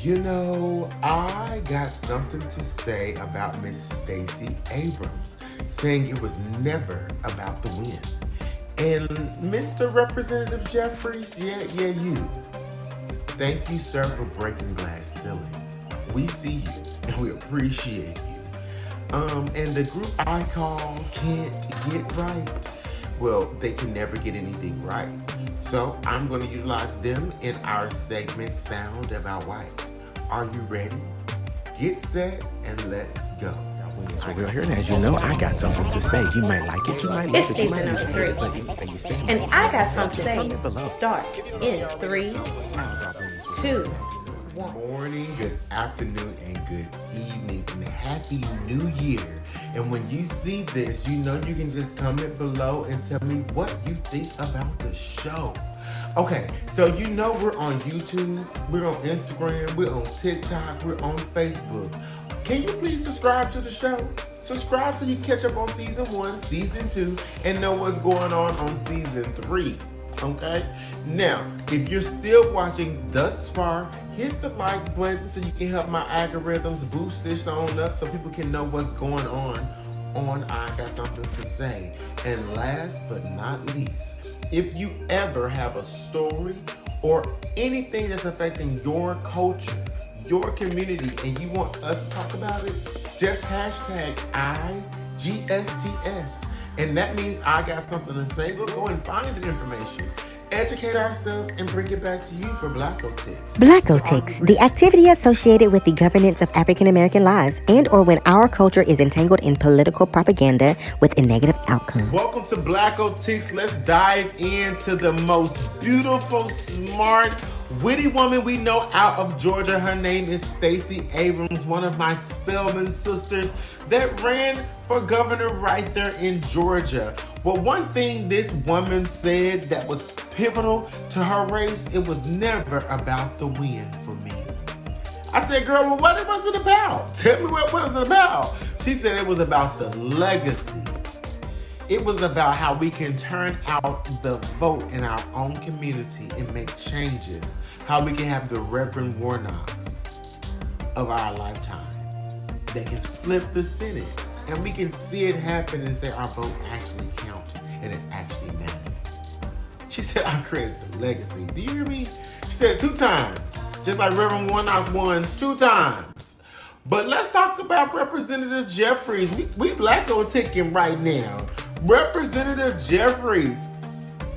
You know, I got something to say about Miss Stacey Abrams, saying it was never about the win. And Mr. Representative Jeffries, yeah, you. Thank you, sir, for breaking glass ceilings. We see you and we appreciate you. And the group I call Can't Get Right, well, they can never get anything right. So I'm going to utilize them in our segment Sound About White. Are you ready? Get set and let's go. So we're here, and as you know, I got something to say. You might like it, you might love it, you might It's hate it, season but you number 3. And I got something to say. Starts in 3, 2, 1. Morning, good afternoon, and good evening, and happy new year. And when you see this, you know you can just comment below and tell me what you think about the show. Okay, so you know we're on YouTube, we're on Instagram, we're on TikTok, we're on Facebook. Can you please subscribe to the show? Subscribe so you catch up on season 1, season 2, and know what's going on season 3. Okay? Now, if you're still watching thus far, hit the like button so you can help my algorithms boost this on up so people can know what's going on I Got Something to Say. And last but not least, if you ever have a story or anything that's affecting your culture, your community, and you want us to talk about it, just hashtag IGSTS. And that means I got something to say. We'll go and find the information, educate ourselves, and bring it back to you for Blackotics. Blackotics, the activity associated with the governance of African American lives and or when our culture is entangled in political propaganda with a negative outcome. Welcome to Blackotics. Let's dive into the most beautiful, smart, witty woman we know out of Georgia. Her name is Stacey Abrams, one of my Spelman sisters that ran for governor right there in Georgia. Well, one thing this woman said that was pivotal to her race, it was never about the win for me. I said, girl, well, what was it about? Tell me what was it about? She said it was about the legacy. It was about how we can turn out the vote in our own community and make changes. How we can have the Reverend Warnocks of our lifetime that can flip the Senate. And we can see it happen and say our vote actually counted and it actually mattered. She said, I created the legacy. Do you hear me? She said 2 times. Just like Reverend Warnock won 2 times. But let's talk about Representative Jeffries. We black on ticking right now. Representative Jeffries,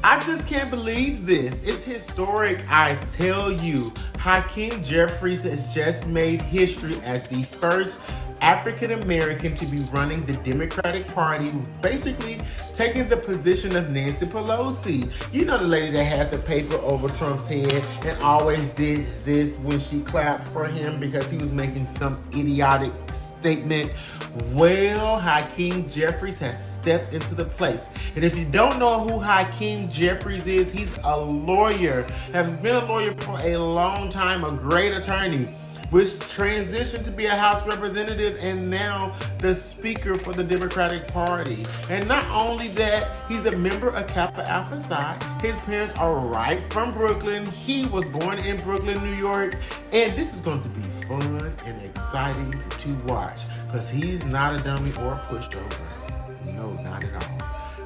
I just can't believe this. It's historic, I tell you. Hakeem Jeffries has just made history as the first African American to be running the Democratic Party, basically taking the position of Nancy Pelosi. You know, the lady that had the paper over Trump's head and always did this when she clapped for him because he was making some idiotic statement. Well, Hakeem Jeffries has stepped into the place. And if you don't know who Hakeem Jeffries is, he's a lawyer, has been a lawyer for a long time, a great attorney, which transitioned to be a House representative and now the Speaker for the Democratic Party. And not only that, he's a member of Kappa Alpha Psi. His parents are right from Brooklyn. He was born in Brooklyn, New York. And this is going to be fun and exciting to watch because he's not a dummy or a pushover. No, not at all.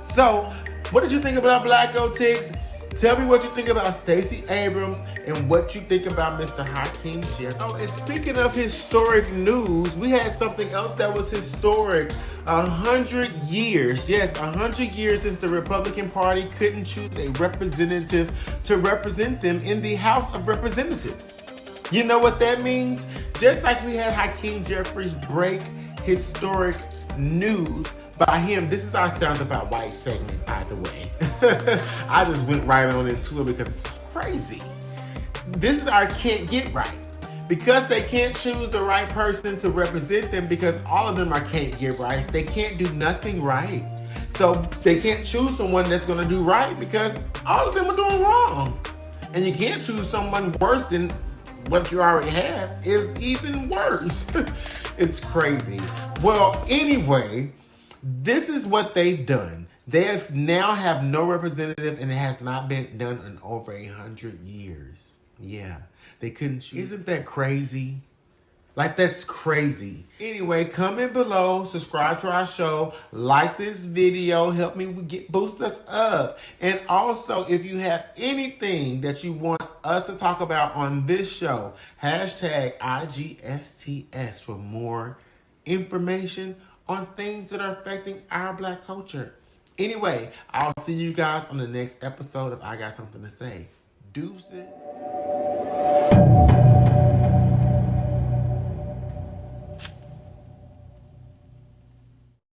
So, what did you think about Blackotics? Tell me what you think about Stacey Abrams and what you think about Mr. Hakeem Jeffries. Oh, and speaking of historic news, we had something else that was historic. 100 years, yes, 100 years since the Republican Party couldn't choose a representative to represent them in the House of Representatives. You know what that means? Just like we had Hakeem Jeffries break historic news by him. This is our Sound About White segment, by the way. I just went right on into it because it's crazy. This is our Can't Get Right. Because they can't choose the right person to represent them because all of them are can't get right. They can't do nothing right. So they can't choose someone that's going to do right because all of them are doing wrong. And you can't choose someone worse than what you already have is even worse. It's crazy. Well, anyway, this is what they've done. They now have no representative, and it has not been done in over 100 years. Yeah, they couldn't choose. Isn't that crazy? Like, that's crazy. Anyway, comment below, subscribe to our show, like this video, help me boost us up. And also, if you have anything that you want us to talk about on this show, hashtag IGSTS for more information on things that are affecting our Black culture. Anyway, I'll see you guys on the next episode of I Got Something to Say. Deuces.